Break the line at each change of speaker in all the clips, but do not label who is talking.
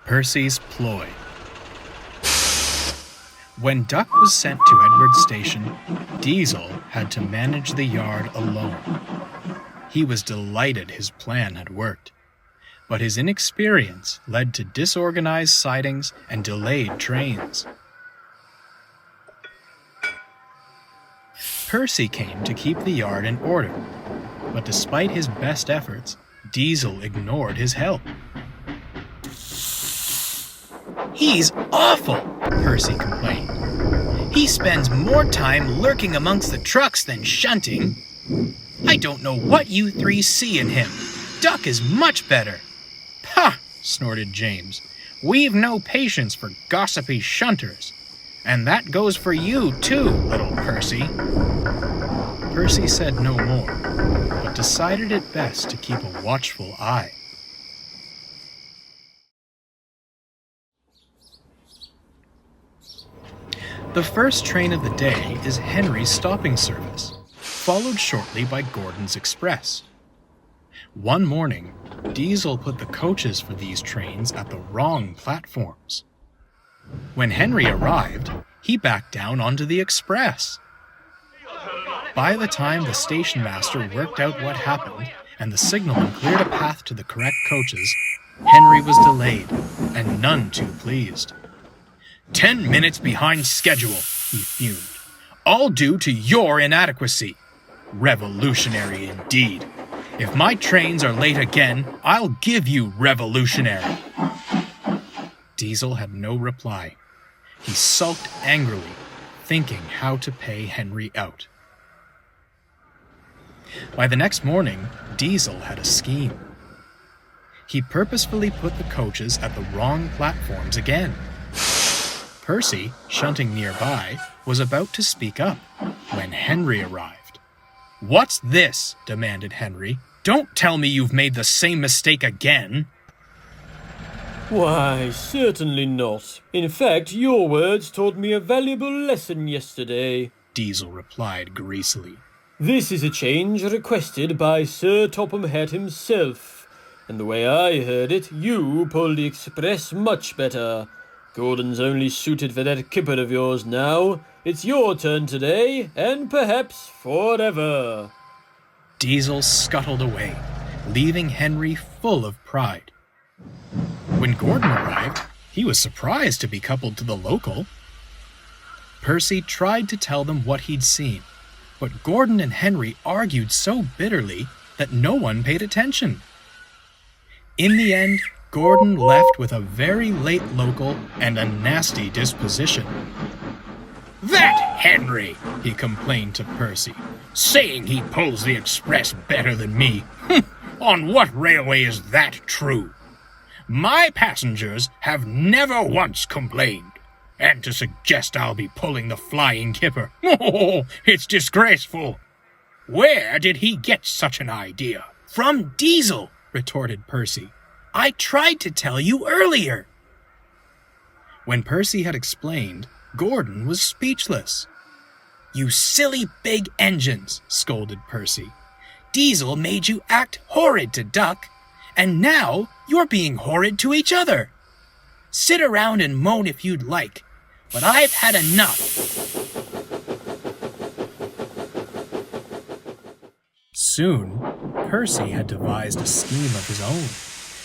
Percy's Ploy. When Duck was sent to Edward's station, Diesel had to manage the yard alone. He was delighted his plan had worked, but his inexperience led to disorganized sidings and delayed trains. Percy came to keep the yard in order, but despite his best efforts, Diesel ignored his help. "He's awful," Percy complained. "He spends more time lurking amongst the trucks than shunting. I don't know what you three see in him. Duck is much better." "Pah!" snorted James. "We've no patience for gossipy shunters. And that goes for you too, little Percy." Percy said no more, but decided it best to keep a watchful eye. The first train of the day is Henry's stopping service, followed shortly by Gordon's Express. One morning, Diesel put the coaches for these trains at the wrong platforms. When Henry arrived, he backed down onto the Express. By the time the station master worked out what happened and the signalman cleared a path to the correct coaches, Henry was delayed and none too pleased. 10 minutes behind schedule," he fumed. "All due to your inadequacy. Revolutionary indeed. If my trains are late again, I'll give you revolutionary." Diesel had no reply. He sulked angrily, thinking how to pay Henry out. By the next morning, Diesel had a scheme. He purposefully put the coaches at the wrong platforms again. Percy, shunting nearby, was about to speak up when Henry arrived. "What's this?" demanded Henry. "Don't tell me you've made the same mistake again."
"Why, certainly not. In fact, your words taught me a valuable lesson yesterday,"
Diesel replied greasily.
"This is a change requested by Sir Topham Hatt himself, and the way I heard it, you pulled the express much better. Gordon's only suited for that kipper of yours now. It's your turn today, and perhaps forever."
Diesel scuttled away, leaving Henry full of pride. When Gordon arrived, he was surprised to be coupled to the local. Percy tried to tell them what he'd seen, but Gordon and Henry argued so bitterly that no one paid attention. In the end, Gordon left with a very late local and a nasty disposition. "That Henry," he complained to Percy, "saying he pulls the express better than me. On what railway is that true? My passengers have never once complained. And to suggest I'll be pulling the flying kipper, it's disgraceful. Where did he get such an idea?" "From Diesel," retorted Percy. "I tried to tell you earlier." When Percy had explained, Gordon was speechless. "You silly big engines," scolded Percy. "Diesel made you act horrid to Duck, and now you're being horrid to each other. Sit around and moan if you'd like, but I've had enough." Soon, Percy had devised a scheme of his own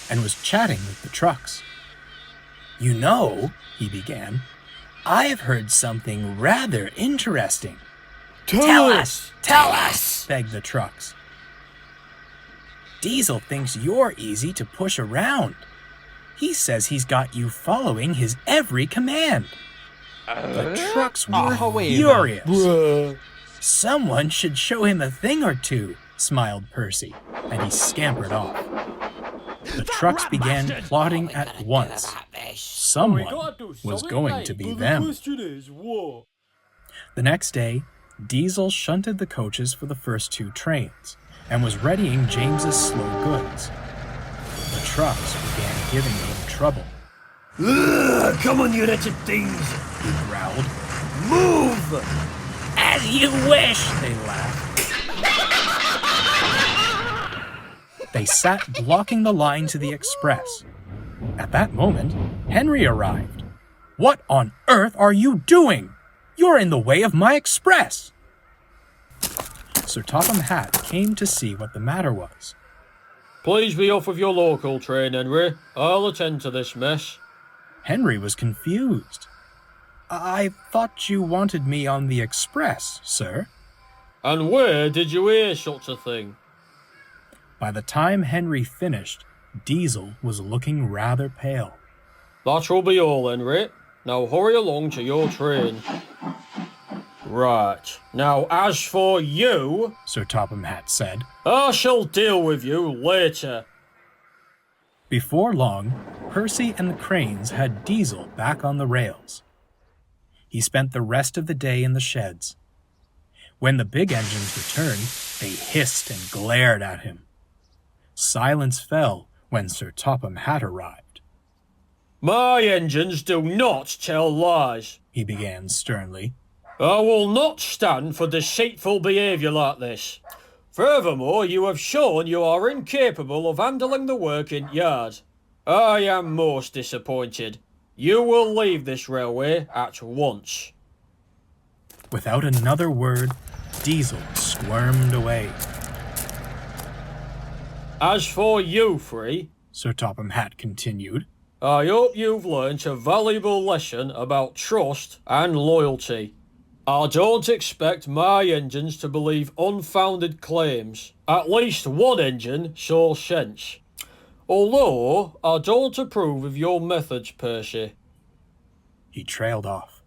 and was chatting with the trucks. "You know," he began, "I've heard something rather interesting." Tell us! Tell us! begged the trucks. "Diesel thinks you're easy to push around. He says he's got you following his every command." The trucks were furious. "Someone should show him a thing or two," smiled Percy, and he scampered off. The trucks began plotting at once. Someone was going to be them. The next day, Diesel shunted the coaches for the first two trains and was readying James's slow goods. The trucks began giving him trouble.
"Come on, you wretched things,"
he growled.
"Move!"
"As you wish," they laughed. They sat blocking the line to the express. At that moment, Henry arrived. "What on earth are you doing? You're in the way of my express!" Sir Topham Hatt came to see what the matter was.
Please be off with your local train, Henry. I'll attend to this mess.
Henry was confused. "I thought you wanted me on the express, sir."
And where did you hear such a thing?
By the time Henry finished, Diesel was looking rather pale.
That will be all, Henry. Now hurry along to your train. Right. Now, as for you,
Sir Topham Hatt said,
I shall deal with you later.
Before long, Percy and the Cranes had Diesel back on the rails. He spent the rest of the day in the sheds. When the big engines returned, they hissed and glared at him. Silence fell when Sir Topham Hatt arrived.
My engines do not tell lies,
He began sternly.
I will not stand for deceitful behaviour like this. Furthermore, you have shown you are incapable of handling the working yard. I am most disappointed. You will leave this railway at once.
Without another word, Diesel squirmed away.
As for you three,
Sir Topham Hatt continued,
I hope you've learnt a valuable lesson about trust and loyalty. I don't expect my engines to believe unfounded claims. At least one engine shows sense. Although, I don't approve of your methods, Percy.
He trailed off.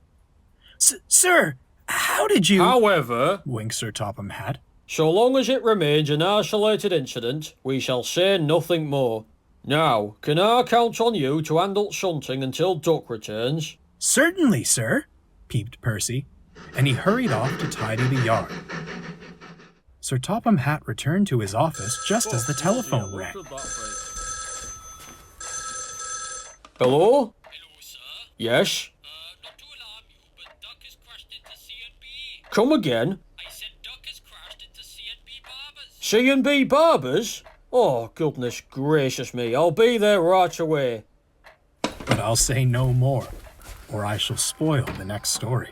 Sir, how did you...
However,
winked Sir Topham Hatt.
So long as it remains an isolated incident, we shall say nothing more. Now, can I count on you to handle shunting until Duck returns?
Certainly, sir, peeped Percy, and he hurried off to tidy the yard. Sir Topham Hatt returned to his office just as the telephone rang.
Hello?
Hello, sir.
Yes?
Not to alarm you, but Duck has crashed into C&B.
Come again?
I said Duck has crashed into C&B Barbers.
C&B Barbers? Oh, goodness gracious me, I'll be there right away.
But I'll say no more, or I shall spoil the next story.